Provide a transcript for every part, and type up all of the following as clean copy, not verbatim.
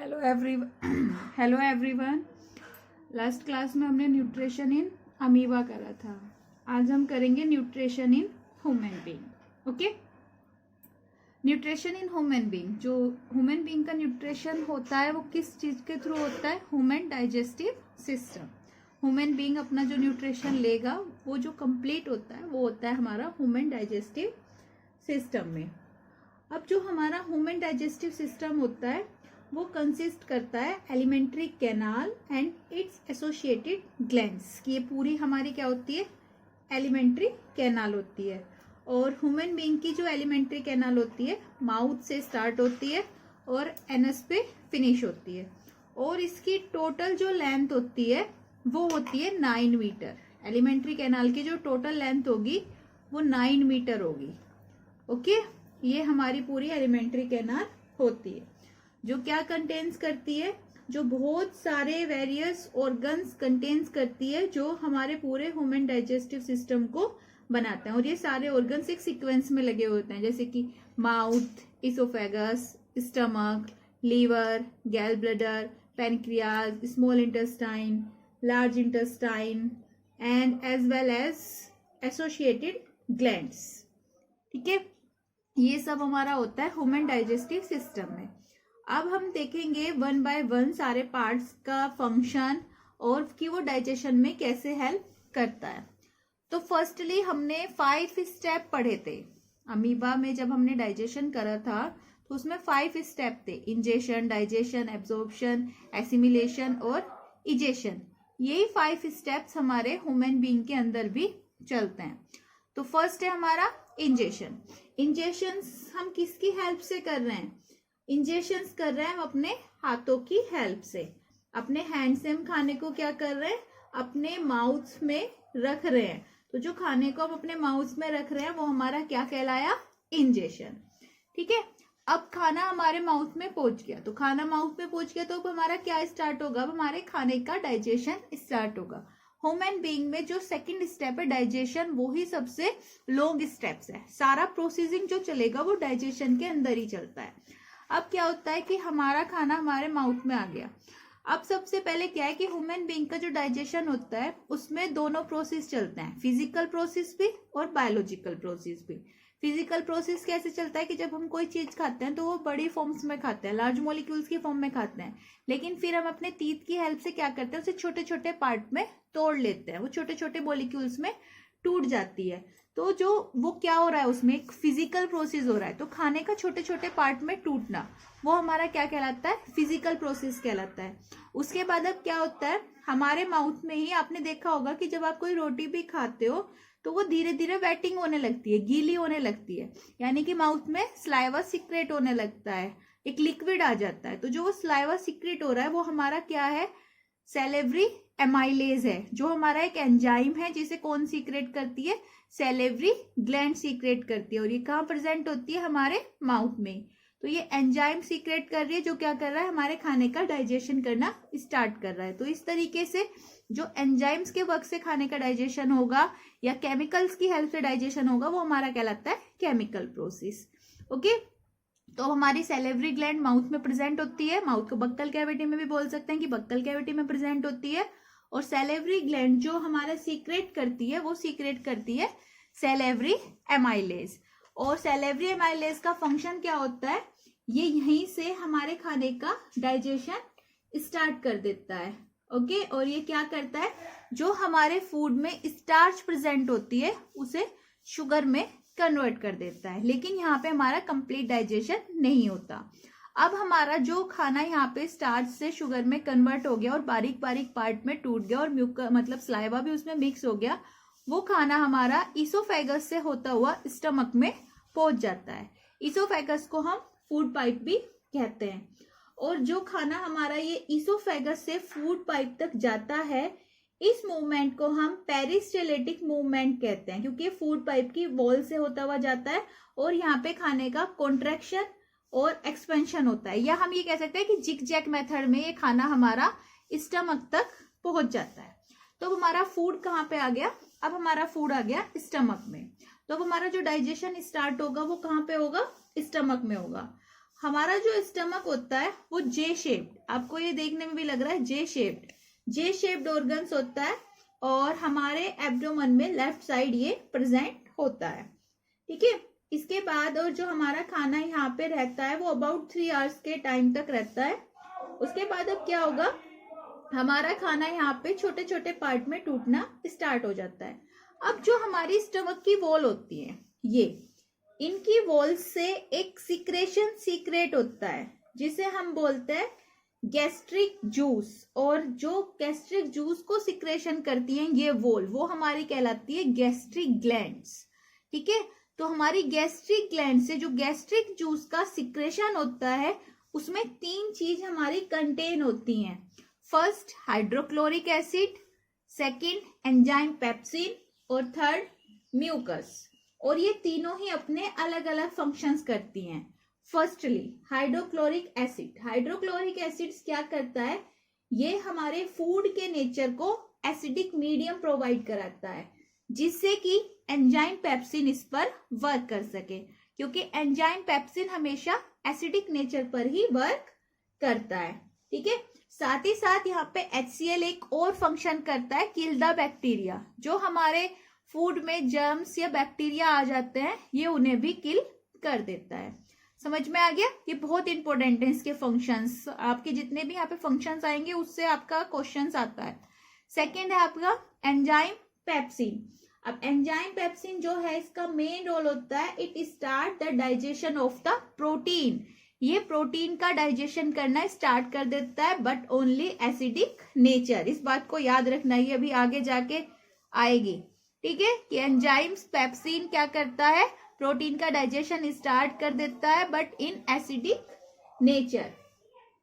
Hello every hello everyone. Last class में हमने nutrition in amoeba करा था। आज हम करेंगे nutrition in human being. Okay, nutrition in human being. जो ह्यूमन बीइंग का न्यूट्रिशन होता है वो किस चीज़ के थ्रू होता है? Human digestive system. Human being अपना जो न्यूट्रिशन लेगा वो जो कंप्लीट होता है वो होता है हमारा ह्यूमन डाइजेस्टिव सिस्टम में। अब जो हमारा ह्यूमन डाइजेस्टिव सिस्टम होता है वो कंसिस्ट करता है alimentary canal and it's associated glands की। ये पूरी हमारी क्या होती है? एलिमेंट्री कैनाल होती है। और ह्यूमन बीइंग की जो एलिमेंट्री कैनाल होती है माउथ से स्टार्ट होती है और एनस पे फिनिश होती है। और इसकी टोटल जो लेंथ होती है वो होती है 9 मीटर। एलिमेंट्री कैनाल की जो टोटल लेंथ होगी वो 9 मीटर होगी। ओके, ये हमारी पूरी एलिमेंट्री कैनाल होती है जो क्या कंटेन्स करती है? जो बहुत सारे वेरियस ऑर्गन्स कंटेन्स करती है जो हमारे पूरे ह्यूमन डाइजेस्टिव सिस्टम को बनाते हैं। और ये सारे ऑर्गन्स एक सीक्वेंस में लगे होते हैं, जैसे कि mouth, oesophagus, stomach, liver, gall bladder, pancreas, small intestine, large intestine and as well as associated glands. ठीक है, ये सब हमारा होता है ह्यूमन डाइजेस्टिव सिस्टम में। अब हम देखेंगे वन बाय वन सारे पार्ट्स का फंक्शन और कि वो डाइजेशन में कैसे हेल्प करता है। तो फर्स्टली हमने 5 स्टेप पढ़े थे अमीबा में। जब हमने डाइजेशन करा था तो उसमें 5 स्टेप थे: इंजेशन, डाइजेशन, एब्जॉर्प्शन, एसिमिलेशन और इजेशन। यही 5 स्टेप्स हमारे ह्यूमन बीइंग के अंदर भी चलते हैं। तो फर्स्ट है हमारा इंजेशन। इंजेशंस हम किसकी हेल्प से कर रहे हैं? इंजेशंस कर रहे हैं हम अपने हाथों की हेल्प से। अपने हैंड से हम खाने को क्या कर रहे हैं? अपने माउथ में रख रहे हैं। तो जो खाने को हम अपने माउथ में रख रहे हैं वो हमारा क्या कहलाया? इंजेशन। ठीक है, अब खाना हमारे माउथ में पहुंच गया। तो खाना माउथ में पहुंच गया तो अब हमारा क्या स्टार्ट होगा? अब हमारे खाने का डाइजेशन स्टार्ट होगा। ह्यूमन बीइंग में जो सेकंड स्टेप है डाइजेशन, वो ही सबसे लॉन्ग स्टेप्स है। सारा प्रोसेसिंग जो चलेगा वो डाइजेशन के अंदर ही चलता है। अब क्या होता है कि हमारा खाना हमारे माउथ में आ गया। अब सबसे पहले क्या है कि ह्यूमन बीइंग का जो डाइजेशन होता है उसमें दोनों प्रोसेस चलते हैं, फिजिकल प्रोसेस भी और बायोलॉजिकल प्रोसेस भी। फिजिकल प्रोसेस कैसे चलता है कि जब हम कोई चीज खाते हैं तो वो बड़ी फॉर्म्स में खाते हैं, लार्ज मॉलिक्यूल्स की फॉर्म में खाते हैं, लेकिन फिर हम अपने टीथ की हेल्प से क्या करते हैं? उसे छोटे छोटे पार्ट में तोड़ लेते हैं। वो छोटे छोटे मॉलिक्यूल्स में टूट जाती है। तो जो वो क्या हो रहा है उसमें एक फिजिकल प्रोसेस हो रहा है। तो खाने का छोटे छोटे पार्ट में टूटना वो हमारा क्या कहलाता है? फिजिकल प्रोसेस कहलाता है। उसके बाद अब क्या होता है? हमारे माउथ में ही आपने देखा होगा कि जब आप कोई रोटी भी खाते हो तो वो धीरे धीरे वेटिंग होने लगती है, गीली होने लगती है, यानी कि माउथ में स्लाइवा सीक्रेट होने लगता है, एक लिक्विड आ जाता है। तो जो वो स्लाइवा सीक्रेट हो रहा है वो हमारा क्या है? सेलेवरी एमाइलेज है, जो हमारा एक एंजाइम है जिसे कौन सीक्रेट करती है? सेलेवरी ग्लैंड सीक्रेट करती है। और ये कहाँ प्रेजेंट होती है? हमारे माउथ में। तो ये एंजाइम सीक्रेट कर रही है जो क्या कर रहा है? हमारे खाने का डाइजेशन करना स्टार्ट कर रहा है। तो इस तरीके से जो एंजाइम्स के वर्क से खाने का डाइजेशन होगा या केमिकल्स की हेल्प से डाइजेशन होगा वो हमारा कहलाता है केमिकल प्रोसेस। ओके, तो हमारी सेलेवरी ग्लैंड माउथ में प्रेजेंट होती है। माउथ को बक्कल कैविटी में भी बोल सकते हैं कि बक्कल कैविटी में प्रेजेंट होती है। और सेलेवरी ग्लैंड जो हमारा सीक्रेट करती है वो सीक्रेट करती है सेलेवरी एमाइलेज। और सेलेवरी एमाइलेज का फंक्शन क्या होता है? ये यहीं से हमारे खाने का डाइजेशन स्टार्ट कर देता है। ओके, और ये क्या करता है? जो हमारे फूड में स्टार्च प्रेजेंट होती है उसे शुगर में कन्वर्ट कर देता है। लेकिन यहाँ पे हमारा कंप्लीट डाइजेशन नहीं होता। अब हमारा जो खाना यहाँ पे स्टार्च से शुगर में कन्वर्ट हो गया और बारीक बारीक पार्ट में टूट गया और मतलब स्लाइवा भी उसमें मिक्स हो गया, वो खाना हमारा इसोफेगस से होता हुआ स्टमक में पहुंच जाता है। इसोफेगस को हम फूड पाइप भी कहते हैं। और जो खाना हमारा ये इसोफेगस से फूड पाइप तक जाता है, इस मूवमेंट को हम पेरिस्टाल्टिक मूवमेंट कहते हैं, क्योंकि फूड पाइप की वॉल से होता हुआ जाता है और यहाँ पे खाने का कॉन्ट्रैक्शन और एक्सपेंशन होता है। या हम ये कह सकते हैं कि जिग जैग मेथड में ये खाना हमारा स्टमक तक पहुंच जाता है। तो अब हमारा फूड कहाँ पे आ गया? अब हमारा फूड आ गया स्टमक में। तो अब हमारा जो डाइजेशन स्टार्ट होगा वो कहाँ पे होगा? स्टमक में होगा। हमारा जो स्टमक होता है वो जे शेप्ड, आपको ये देखने में भी लग रहा है जे शेप्ड ऑर्गन्स होता है और हमारे एब्डोमेन में लेफ्ट साइड ये प्रेजेंट होता है। ठीक है, इसके बाद और जो हमारा खाना यहाँ पे रहता है वो अबाउट 3 आवर्स के टाइम तक रहता है। उसके बाद अब क्या होगा, हमारा खाना यहाँ पे छोटे छोटे पार्ट में टूटना स्टार्ट हो जाता है। अब जो हमारी स्टमक की वॉल होती है, ये इनकी वॉल से एक सिक्रेशन सीक्रेट होता है जिसे हम बोलते हैं गैस्ट्रिक जूस, और जो गैस्ट्रिक जूस को सिक्रेशन करती हैं ये वॉल, वो हमारी कहलाती है गैस्ट्रिक ग्लैंड्स। ठीक है, तो हमारी गैस्ट्रिक ग्लैंड से जो गैस्ट्रिक जूस का सिक्रेशन होता है उसमें 3 चीज हमारी कंटेन होती हैं। First hydrochloric acid, second enzyme pepsin और थर्ड म्यूकस, और ये तीनों ही अपने अलग अलग फंक्शंस करती हैं। Firstly hydrochloric acid, hydrochloric acid क्या करता है, ये हमारे फूड के नेचर को एसिडिक मीडियम प्रोवाइड कराता है जिससे कि एंजाइम पेप्सिन इस पर वर्क कर सके, क्योंकि एंजाइम पेप्सिन हमेशा एसिडिक नेचर पर ही वर्क करता है। ठीक है, साथ ही साथ यहाँ पे HCl एक और फंक्शन करता है, किल द बैक्टीरिया, जो हमारे फूड में जर्म्स या बैक्टीरिया आ जाते हैं ये उन्हें भी किल कर देता है। समझ में आ गया, ये बहुत इंपॉर्टेंट है इसके फंक्शंस, आपके जितने भी यहाँ पे फंक्शंस आएंगे उससे आपका क्वेश्चंस आता है। सेकेंड है आपका एंजाइम पेप्सिन। अब एंजाइम पेप्सिन जो है इसका मेन रोल होता है, it start the digestion of the protein, ये प्रोटीन का डाइजेशन करना स्टार्ट कर देता है बट ओनली एसिडिक नेचर, इस बात को याद रखना, ये अभी आगे जाके आएगी। ठीक है, कि एंजाइम्स पेप्सिन क्या करता है, प्रोटीन का डाइजेशन स्टार्ट कर देता है बट इन एसिडिक नेचर।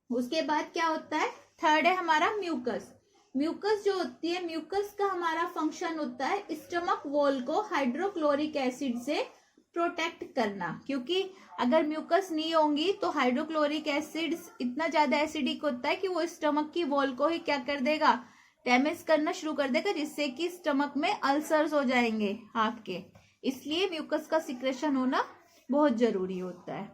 उसके बाद क्या होता है, थर्ड है हमारा म्यूकस। म्यूकस जो होती है, म्यूकस का हमारा फंक्शन होता है स्टमक वॉल को हाइड्रोक्लोरिक एसिड से प्रोटेक्ट करना, क्योंकि अगर म्यूकस नहीं होंगी तो हाइड्रोक्लोरिक एसिड इतना ज्यादा एसिडिक होता है कि वो स्टमक की वॉल को ही क्या कर देगा, डैमेज करना शुरू कर देगा, जिससे कि स्टमक में अल्सर्स हो जाएंगे आपके, इसलिए म्यूकस का सिक्रेशन होना बहुत जरूरी होता है।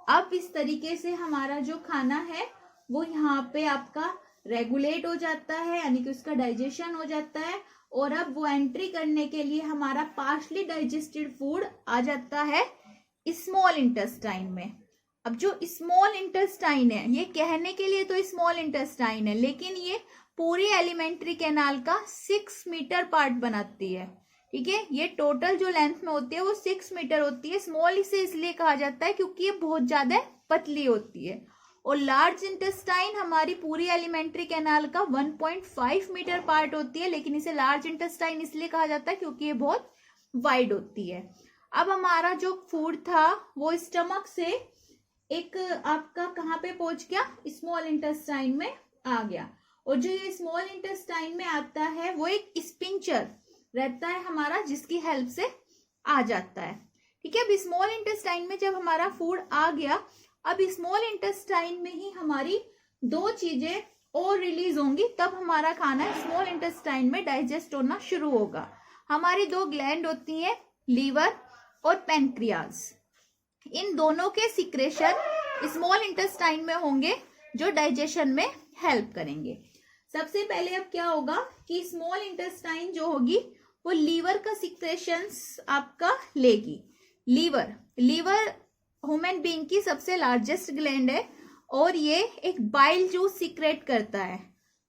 अब इस तरीके से हमारा जो खाना है वो यहाँ पे आपका रेगुलेट हो जाता है, यानी कि उसका डाइजेशन हो जाता है, और अब वो एंट्री करने के लिए हमारा पार्शली डाइजेस्टेड फूड आ जाता है स्मॉल इंटेस्टाइन में। अब जो स्मॉल इंटेस्टाइन है, ये कहने के लिए तो स्मॉल इंटेस्टाइन है लेकिन ये पूरी एलिमेंट्री कैनाल का 6 मीटर पार्ट बनाती है। ठीक है, ये टोटल जो लेंथ में होती है वो 6 मीटर होती है। स्मॉल इसे इसलिए कहा जाता है क्योंकि ये बहुत ज्यादा पतली होती है, और लार्ज इंटेस्टाइन हमारी पूरी एलिमेंट्री कैनाल का 1.5 मीटर पार्ट होती है, लेकिन इसे लार्ज इंटेस्टाइन इसलिए कहा जाता है क्योंकि ये बहुत वाइड होती है। अब हमारा जो फूड था वो स्टमक से एक आपका कहाँ पे पहुंच गया, स्मॉल इंटेस्टाइन में आ गया, और जो ये स्मॉल इंटेस्टाइन में आता है वो एक स्पिंचर रहता है हमारा, जिसकी हेल्प से आ जाता है। ठीक है, अब स्मॉल इंटेस्टाइन में जब हमारा फूड आ गया, अब स्मॉल इंटेस्टाइन में ही हमारी 2 चीजें और रिलीज होंगी, तब हमारा खाना स्मॉल इंटेस्टाइन में डाइजेस्ट होना शुरू होगा। हमारी 2 ग्लैंड होती हैं, लीवर और पैनक्रियाज, इन दोनों के सिक्रेशन स्मॉल इंटेस्टाइन में होंगे जो डाइजेशन में हेल्प करेंगे। सबसे पहले अब क्या होगा कि स्मॉल इंटेस्टाइन जो होगी वो लीवर का सिक्रेशंस आपका लेगी। लीवर ह्यूमन बीइंग की सबसे लार्जेस्ट ग्लैंड है, और ये एक बाइल जूस सीक्रेट करता है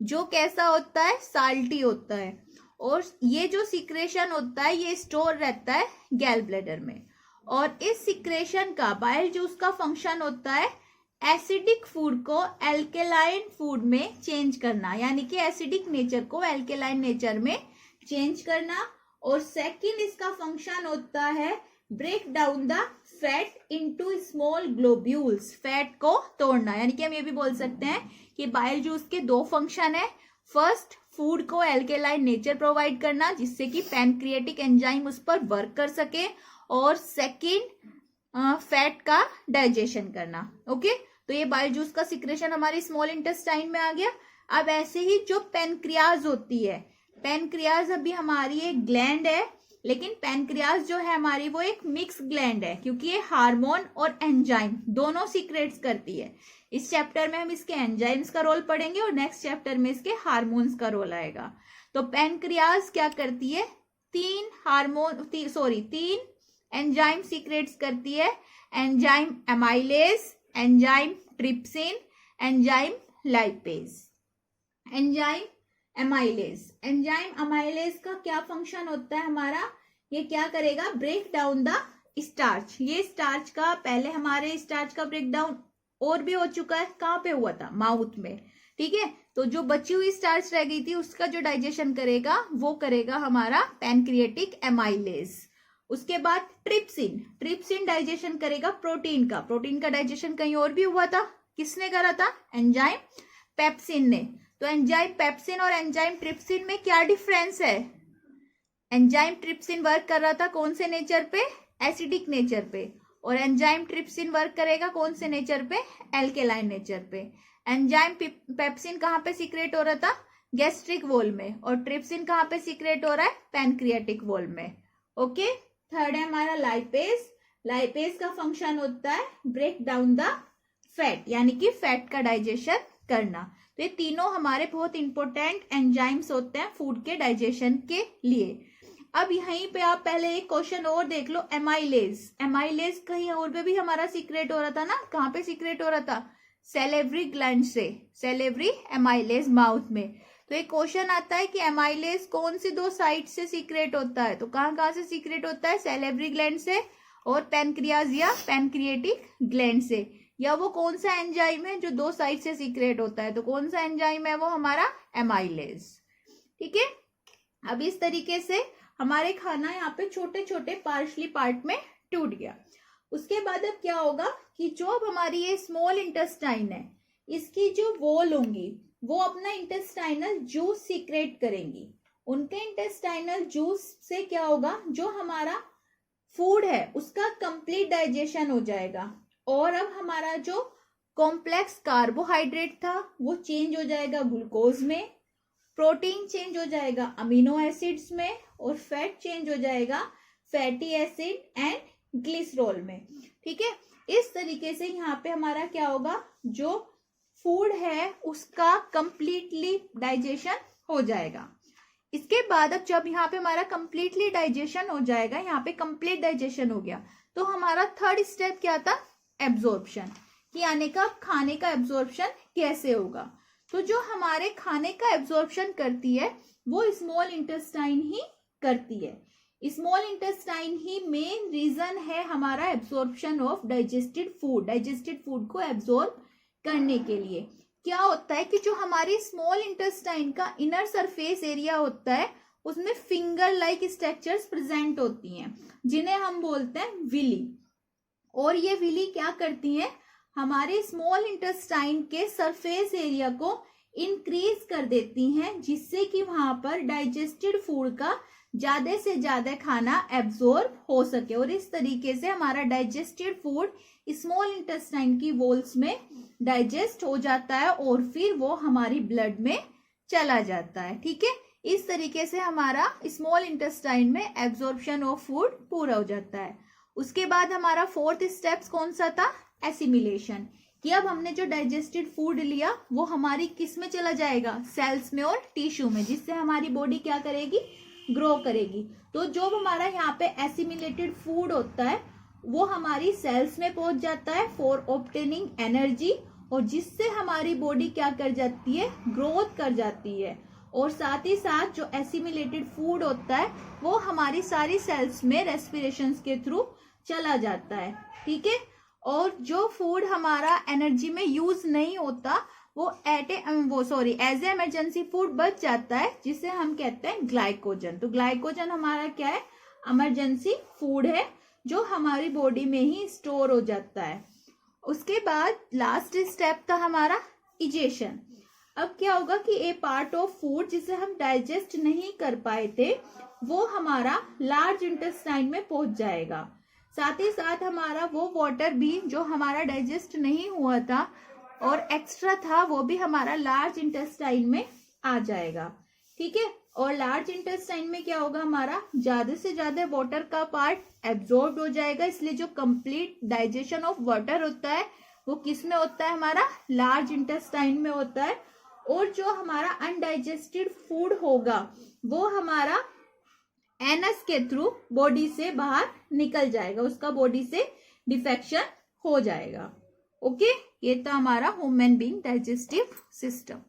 जो कैसा होता है, साल्टी होता है, और ये जो सिक्रेशन होता है ये स्टोर रहता है गैल ब्लैडर में। और इस सिक्रेशन का, बाइल जूस का फंक्शन होता है एसिडिक फूड को एल्केलाइन फूड में चेंज करना, यानी कि एसिडिक नेचर को एल्केलाइन नेचर में चेंज करना। और सेकंड इसका फंक्शन होता है break down the fat into small globules, fat को तोड़ना, यानी कि हम ये भी बोल सकते हैं कि बाइल जूस के 2 फंक्शन है। फर्स्ट, फूड को एल्केलाइन नेचर प्रोवाइड करना जिससे कि पैनक्रिएटिक एंजाइम उस पर वर्क कर सके, और सेकंड फैट का डाइजेशन करना। ओके, तो ये बाइल जूस का सिक्रेशन हमारी स्मॉल इंटेस्टाइन में आ गया। अब ऐसे ही जो पैनक्रियाज होती है, पैनक्रियाज अभी हमारी एक ग्लैंड है लेकिन पैनक्रियाज जो है हमारी वो एक मिक्स ग्लैंड है, क्योंकि ये हार्मोन और एंजाइम दोनों सीक्रेट्स करती है। इस चैप्टर में हम इसके एंजाइम्स का रोल पढ़ेंगे और नेक्स्ट चैप्टर में इसके हार्मोन्स का रोल आएगा। तो पैनक्रियाज क्या करती है, तीन एंजाइम सीक्रेट्स करती है। Enzyme amylase, enzyme trypsin, enzyme lipase. Enzyme amylase का क्या फंक्शन होता है हमारा, ये क्या करेगा, ब्रेक डाउन द स्टार्च। ये स्टार्च का पहले हमारे स्टार्च का ब्रेक डाउन और भी हो चुका है, कहाँ पे हुआ था, माउथ में, ठीक है। तो जो बची हुई स्टार्च रह गई थी उसका जो डाइजेशन करेगा वो करेगा हमारा पैनक्रिएटिक एमाइलेज। उसके बाद ट्रिप्सिन डाइजेशन करेगा प्रोटीन का डाइजेशन कहीं और भी हुआ था, किसने करा था, एंजाइम पेप्सिन ने। तो एंजाइम पेप्सिन और एंजाइम ट्रिप्सिन में क्या डिफरेंस है, एंजाइम ट्रिप्सिन वर्क कर रहा था कौन से नेचर पे, एसिडिक नेचर पे, और एंजाइम ट्रिप्सिन वर्क करेगा कौन से नेचर पे, एल्केलाइन नेचर पे। एंजाइम पेप्सिन कहाँ पे सीक्रेट हो रहा था, गैस्ट्रिक वॉल में, और ट्रिप्सिन कहाँ पे सीक्रेट हो रहा है, पैनक्रियाटिक वॉल में। ओके, थर्ड है हमारा लाइपेज का फंक्शन होता है ब्रेक डाउन द फैट, यानी कि फैट का डाइजेशन करना। तो ये तीनों हमारे बहुत इंपॉर्टेंट एंजाइम्स होते हैं फूड के डाइजेशन के लिए। अब यहीं पे आप पहले एक क्वेश्चन और देख लो, एमाइलेज कहीं और पे भी हमारा सीक्रेट हो रहा था ना, कहाँ पे सीक्रेट हो रहा था, सेलेवरी ग्लैंड से, सेलेवरी एमाइलेज माउथ में। तो एक क्वेश्चन आता है कि एमाइलेज कौन सी दो साइड से सीक्रेट होता है, तो कहाँ से सीक्रेट होता है, सेलेवरी ग्लैंड से और पैनक्रियाज या पैनक्रिएटिक ग्लैंड से, या वो कौन सा एंजाइम है जो दो साइड से सीक्रेट होता है, तो कौन सा एंजाइम है वो हमारा एमाइलेज, ठीक है। अब इस तरीके से हमारे खाना यहाँ पे छोटे छोटे पार्शली पार्ट में टूट गया। उसके बाद अब क्या होगा कि जो अब हमारी ये स्मॉल इंटेस्टाइन है, इसकी जो वॉल होंगी वो अपना इंटेस्टाइनल जूस सीक्रेट करेंगी। उनके इंटेस्टाइनल जूस से क्या होगा, जो हमारा फूड है उसका कंप्लीट डाइजेशन हो जाएगा, और अब हमारा जो कॉम्प्लेक्स कार्बोहाइड्रेट था वो चेंज हो जाएगा ग्लूकोज में, प्रोटीन चेंज हो जाएगा अमीनो एसिड्स में, और फैट चेंज हो जाएगा फैटी एसिड एंड ग्लिसरॉल में, ठीक है। इस तरीके से यहाँ पे हमारा क्या होगा, जो फूड है उसका कंप्लीटली डाइजेशन हो जाएगा। इसके बाद अब जब यहाँ पे हमारा कंप्लीटली डाइजेशन हो जाएगा, यहाँ पे कंप्लीट डाइजेशन हो गया, तो हमारा थर्ड स्टेप क्या था, एब्जॉर्प्शन, कि यानी का खाने का एब्जॉर्प्शन कैसे होगा। तो जो हमारे खाने का एब्जॉर्प्शन करती है वो स्मॉल इंटेस्टाइन ही करती है। स्मॉल इंटेस्टाइन ही मेन रीजन है हमारा एब्जॉर्प्शन ऑफ डाइजेस्टेड फूड को एब्जॉर्ब करने के लिए। क्या होता है कि जो हमारी स्मॉल इंटेस्टाइन का इनर सरफेस एरिया होता है उसमें फिंगर लाइक स्ट्रक्चर्स प्रेजेंट होती हैं, जिन्हें हम बोलते हैं विली। और ये विली क्या करती हैं, हमारे स्मॉल इंटेस्टाइन के सरफेस एरिया को इंक्रीज कर देती हैं, जिससे कि वहां पर डाइजेस्टेड फूड का ज्यादा से ज्यादा खाना एब्जॉर्ब हो सके, और इस तरीके से हमारा डाइजेस्टेड फूड स्मॉल इंटेस्टाइन की वॉल्स में डाइजेस्ट हो जाता है और फिर वो हमारी ब्लड में चला जाता है, ठीक है। इस तरीके से हमारा स्मॉल इंटेस्टाइन में एब्जॉर्प्शन ऑफ फूड पूरा हो जाता है। उसके बाद हमारा फोर्थ स्टेप्स कौन सा था, एसिमिलेशन, कि अब हमने जो डाइजेस्टेड फूड लिया वो हमारी किस में चला जाएगा, सेल्स में और टिश्यू में, जिससे हमारी बॉडी क्या करेगी, ग्रो करेगी। तो जो हमारा यहाँ पे एसिमिलेटेड फूड होता है वो हमारी सेल्स में पहुंच जाता है फॉर ऑब्टेनिंग एनर्जी, और जिससे हमारी बॉडी क्या कर जाती है, ग्रोथ कर जाती है। और साथ ही साथ जो एसिमिलेटेड फूड होता है वो हमारी सारी सेल्स में रेस्पिरेशन के थ्रू चला जाता है, ठीक है। और जो फूड हमारा एनर्जी में यूज नहीं होता वो एज ए इमरजेंसी फूड बच जाता है, जिसे हम कहते हैं ग्लाइकोजन। तो ग्लाइकोजन हमारा क्या है, इमरजेंसी फूड है जो हमारी बॉडी में ही स्टोर हो जाता है। उसके बाद लास्ट स्टेप था हमारा इजेशन। अब क्या होगा कि ए पार्ट ऑफ फूड जिसे हम डाइजेस्ट नहीं कर पाए थे वो हमारा लार्ज इंटेस्टाइन में पहुंच जाएगा। साथ ही साथ हमारा वो वाटर भी जो हमारा डाइजेस्ट नहीं हुआ था और एक्स्ट्रा था वो भी हमारा लार्ज इंटेस्टाइन में आ जाएगा, ठीक है। और लार्ज इंटेस्टाइन में क्या होगा, हमारा ज्यादा से ज्यादा वाटर का पार्ट एब्जॉर्ब हो जाएगा, इसलिए जो कंप्लीट डाइजेशन ऑफ वाटर होता है वो किस में होता है, हमारा लार्ज इंटेस्टाइन में होता है। और जो हमारा अनडाइजेस्टेड फूड होगा वो हमारा एनस के थ्रू बॉडी से बाहर निकल जाएगा, उसका बॉडी से डिफेक्शन हो जाएगा। ओके, ये था हमारा ह्यूमन बीइंग डाइजेस्टिव सिस्टम।